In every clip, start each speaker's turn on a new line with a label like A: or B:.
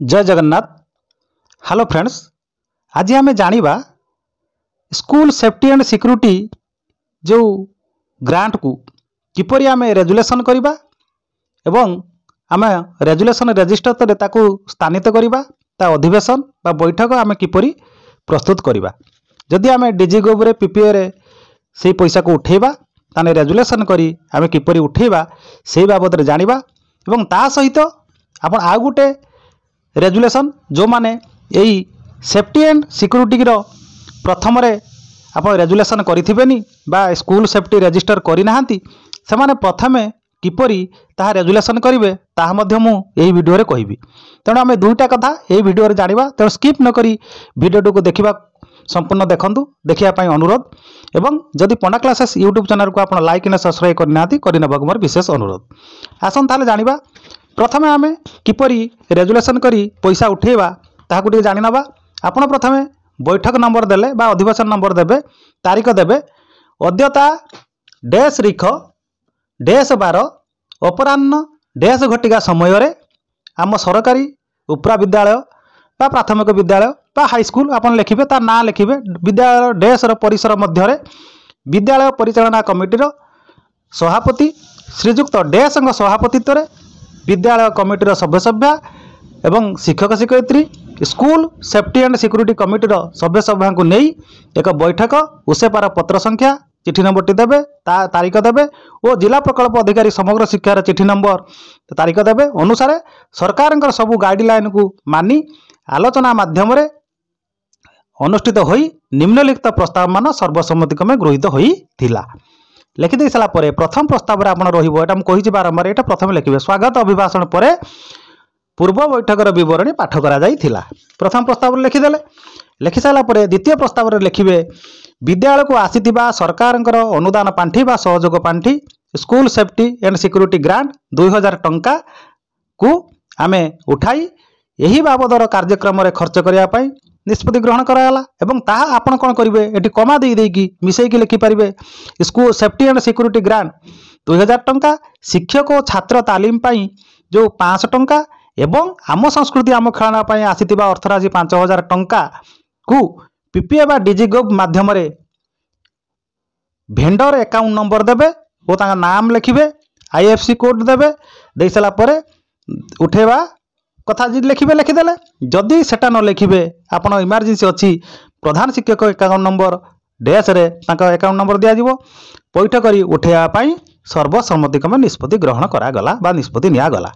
A: जय Jagannath. Hello friends, आज आम जानिबा स्कूल सेफ्टी एंड सिक्योरिटी जो ग्रांट को किपरि आम रेजुलेशन करबा एवं आम रेजुलेशन रजिस्टर ताकू स्थानित करबा ता अधिवेशन बा बैठक आम किपरि प्रस्तुत करबा। जदि आम डीजीगोव रे पीपीए रे से पैसा को उठेबा ताने रेजुलेशन करी आम किपरि उठेबा से बाबद रे जानिबा एवं ता सहित आपण आ गुटे रेजुलेशन जो माने यही सेफ्टी एंड सिक्योरिटी रो प्रथम रे आप रेजुलेशन करिथिबेनी बा स्कूल सेफ्टी रजिस्टर करि नाहंती से माने प्रथमे किपरि ताहा रेजुलेशन करिवे ताहा मध्य मु एही वीडियो रे कहिबी। तेणु आमे दुईटा कथा एही वीडियो रे जानिबा। तेणु स्किप न करी वीडियो को देखिबा संपूर्ण देखंतु देखिया पई अनुरोध एवं जदि पंडा क्लासेस यूट्यूब चैनल को आपण लाइक ने सब्सक्राइब करनाती करनेबा मोर विशेष अनुरोध। आसन ताले जानिबा प्रथमे आमे किपरि रेजुलेशन करी पैसा उठेबा ताहाकु टिके जानि नबा। आपण प्रथमे बैठक नंबर देले बा अधिवेशन नंबर देबे, तारीख देबे, अद्यता डैश रिख डैश 12 अपराह्न डैश घटिका समय रे आम सरकारी उपरा विद्यालय बा प्राथमिक विद्यालय बा हाई स्कूल आपण लिखिबे तार ना लिखिबे विद्यालय डैश रो परिसर मध्य रे विद्यालय परिचालना कमिटी रो सभापति श्रीजुक्त डैश सभापतित्व रे विद्यालय कमिटी सभ्य सभ्या एवं शिक्षक शिक्षयित्री school safety and security committee सभ्य सभ्या को नहीं एक बैठक उसेपार पत्र संख्या चिठी नंबर देवे तारीख देवे और जिला प्रकल्प अधिकारी समग्र शिक्षार चिठी नंबर तारीख देवे अनुसार सरकार सबू गाइडलाइन को मानी आलोचना माध्यम रे अनुष्ठित होई निम्नलिखित प्रस्ताव मान सर्वसम्मतिक्रमे गृहीत होइथिला। लिखिदे सारा पर प्रथम प्रस्ताव रे आपण रहिबो एटा हम कहिछि बारंबार एटा प्रथम लिखिबे स्वागत अभिभाषण पर पूर्व बैठकर विवरणी पाठ करा जाइथिला। प्रथम प्रस्ताव लिखिदेले लिखि सारा पर द्वितीय प्रस्ताव रे लिखिबे विद्यालय को आसीथिबा सरकारଙ୍କର अनुदान पांठी बा सहयोग पांठी school safety and security grant 2000 टंका को आमे उठाई यही बाबदर कार्यक्रम रे खर्च करिया पई निष्पत्ति ग्रहण कराला एवं ताहा आपण कोन करिवे एटी कमा देई देकी मिसई की लिखि परिबे school safety and security grant 2000 टंका शिक्षक और छात्र तालीम पई जो 500 टंका एवं आम संस्कृति आम खेलना पई आसीथिबा अर्थराशि 5000 टंका को पीपीए बा डीजीगोव माध्यम रे भेंडर अकाउंट नंबर देबे ओ ताका नाम लिखिबे आईएफसी कोड देबे देई सला परे उठेबा कथा जी लिखिबे लिखिदेले जदि सेटा न लिखिबे आपण इमरजेंसी अछि प्रधान शिक्षक अकाउंट नंबर डैश रे ताका अकाउंट नंबर दिया जिवो पैठ करी उठेया पई सर्वसम्मतिक्रमे निष्पत्ति ग्रहण करा गला बा निष्पत्ति निया गला।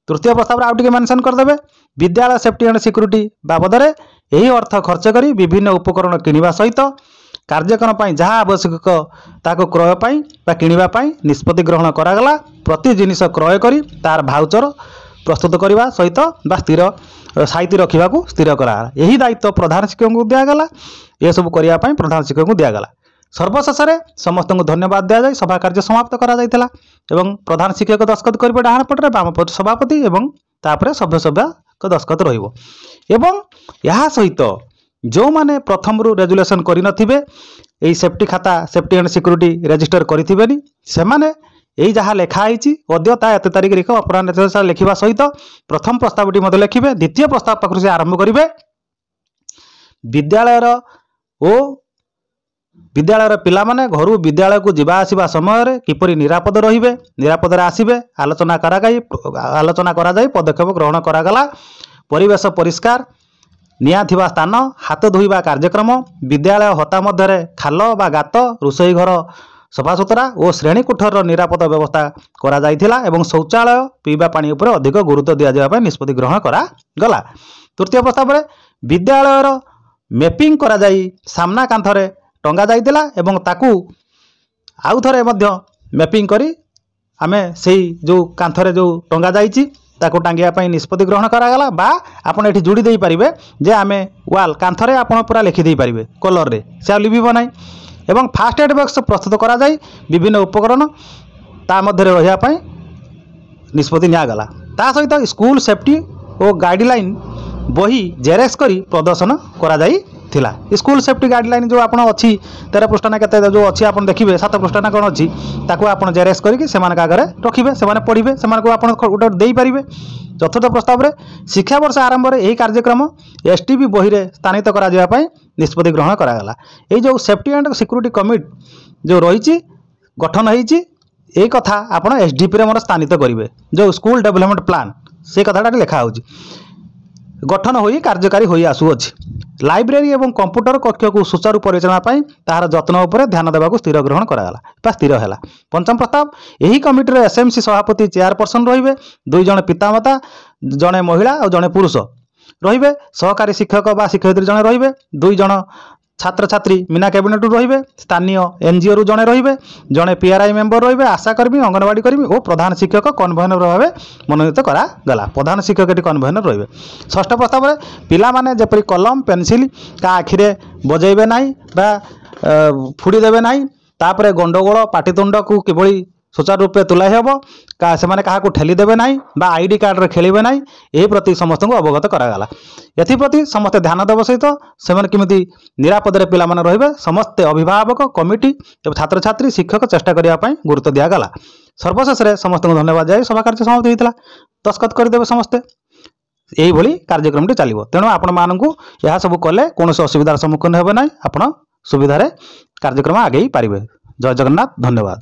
A: तृतीय प्रस्ताव आउ टिके मेंशन कर देबे विद्यालय सेफ्टी एंड सिक्योरिटी बाबद रे एही अर्थ खर्च करी विभिन्न उपकरण किनिबा सहित कार्यक्रम पई जहाँ आवश्यक ताको क्रय पई बा किनिबा पई निष्पत्ति ग्रहण करा गला। प्रति जिनिस क्रय करी तार भाउचर प्रस्तुत करने सहित बा स्थिर साइति रखा स्थिर करा यही दायित्व प्रधान शिक्षक को दिगला। ये सब करने प्रधान शिक्षक को दिगला। सर्वशेष में समस्त को धन्यवाद दि जाए सभा कार्य समाप्त करा जायतिला एवं प्रधान शिक्षक दस्खत करेंगे डाहाण पटे बाम पट सभापति एवं तापर सभ्य सभ्या दस्खत रहिबो एवं यह सहित जो माने प्रथम रु रेजुलेशन करि नथिबे एई सेफ्टी खाता सेफ्टी एंड सिक्योरिटी रजिस्टर करिथिबेनी से माने यही जहाँ लिखाई अद्यता एत तारीख लिख अपराह लिखा सहित प्रथम प्रस्तावटी मत लिखे द्वितीय प्रस्ताव पाखु से आरंभ करेंगे विद्यालय ओ विद्यालय पिला माने घर विद्यालय को जीवा आसिबा समय रे किपरि निरापद रहिबे निरापद रे आसिबे आलोचना करा जाय पदक्षेप ग्रहण करा गला। परिवेश परिष्कार निया थिबा स्थान हाथ धोइबा कार्यक्रम विद्यालय हता मध्य खाल बा गात रोषई घर सफासुतरा और श्रेणी कोठर निरापद व्यवस्था करा जायथिला एवं शौचालय पीवा पानी उपर अधिक गुरुत्व दिया जाय निष्पत्ति ग्रहण करा गला। तृतीय प्रस्ताव रे विद्यालयर मैपिंग करा जाई सामना कांथरे टंगा जायतिला एवं ताकू आउ थरे मध्य मैपिंग करी आमे सेही जो कांथरे जो टंगा जाईची ताकू टांगिया पई निष्पत्ति ग्रहण करा गला। बा आपण एठी जोड़ी देई परिबे जे आमे वाल कांथरे आपण पूरा लिखि देई परिबे कलर रे से लिबिबो नै एवं फास्ट एड बॉक्स प्रस्तुत करा जाय विभिन्न उपकरण ता मध्य रहिया पई निष्पत्ति निया गला। ता सहित स्कूल सेफ्टी और गाइडलाइन बही जेरेक्स करी प्रदर्शन करा जाय थिला स्कूल सेफ्टी गाइडलाइन जो आपण अच्छी 13 पृष्ठा ना केते जो अच्छी आपण देखिबे 7 पृष्ठा ना कोन अच्छी ताको आपण जेरेक्स करके सेमान का आगे रखिबे सेमाने पढ़िबे सेमान को आपण गोटे देई परिबे। चतुर्थ प्रस्ताव में शिक्षा वर्ष आरंभ में यही कार्यक्रम एसटीबी बही में स्थानित करा जिया पई निष्पत्ति ग्रहण करागला। ये जो सेफ्टी एंड सिक्योरिटी कमिटी जो रही गठन होती ये कथा आपण एसडीपी रे मोर स्थानित करेंगे जो स्कूल डेवलपमेंट प्लान से कथाटा लिखा हो गठन हो कार्यकारी हो आसुअछि। लाइब्रेरी एवं कंप्यूटर कक्ष को सुचारू परिचालना पाई तार जत्न उपर ध्यान देवाक स्थिर ग्रहण करागला स्थिर है। पंचम प्रस्ताव यही कमिटी रे एसएमसी सभापति चेयरपर्सन रहिबे 2 जण पितामाता जड़े महिला और जड़े पुरुष रहिबे सहकारी शिक्षक बा शिक्षयित्री जड़े रहिबे 2 जण छात्र छात्री बिना कैबिनेट रहिबे स्थानीय एनजीओ रु जड़े रहिबे जड़े पीआरआई मेंबर रहिबे आशाकर्मी अंगनवाड़ी कर्मी और प्रधान शिक्षक कन्वेनर भाव मनोनीत करागला प्रधान शिक्षक ये कन्वेनर रहिबे। षष्ठ प्रस्ताव में पिला माने जेपरि कलम पेनसिल का आखिरे बजेबे नाही बा फुड़ी देबे नाही तापरे गंडगोल पाटितुंड को किभली सुचारू रूपे तुलाई हेब का सेमाने काहा को ठेली देबे नाही बा आईडी कार्ड रे खेलिबे नाही एही प्रति समस्त को अवगत करागला। एथिप्रति समस्त ध्यान देव सहित सेमाने किमिति निरापद रे पिला माने रहिबे समस्त अभिभावक कमिटी एवं छात्र छात्री शिक्षक चेष्टा करिया पई गुरुत्व दियागला। सर्वशेष रे समस्त को धन्यवाद जाय सभा कार्य समाप्त होइतला दस्खत कर देबे समस्त एही भली कार्यक्रमटी चलिबो तेणु आपण मानकु यहा सब कले कोनोसी असुविधार सम्मुखीन हेबे नाही आपण सुविधा रे कार्यक्रम आगे पारिबे। जय जगन्नाथ धन्यवाद।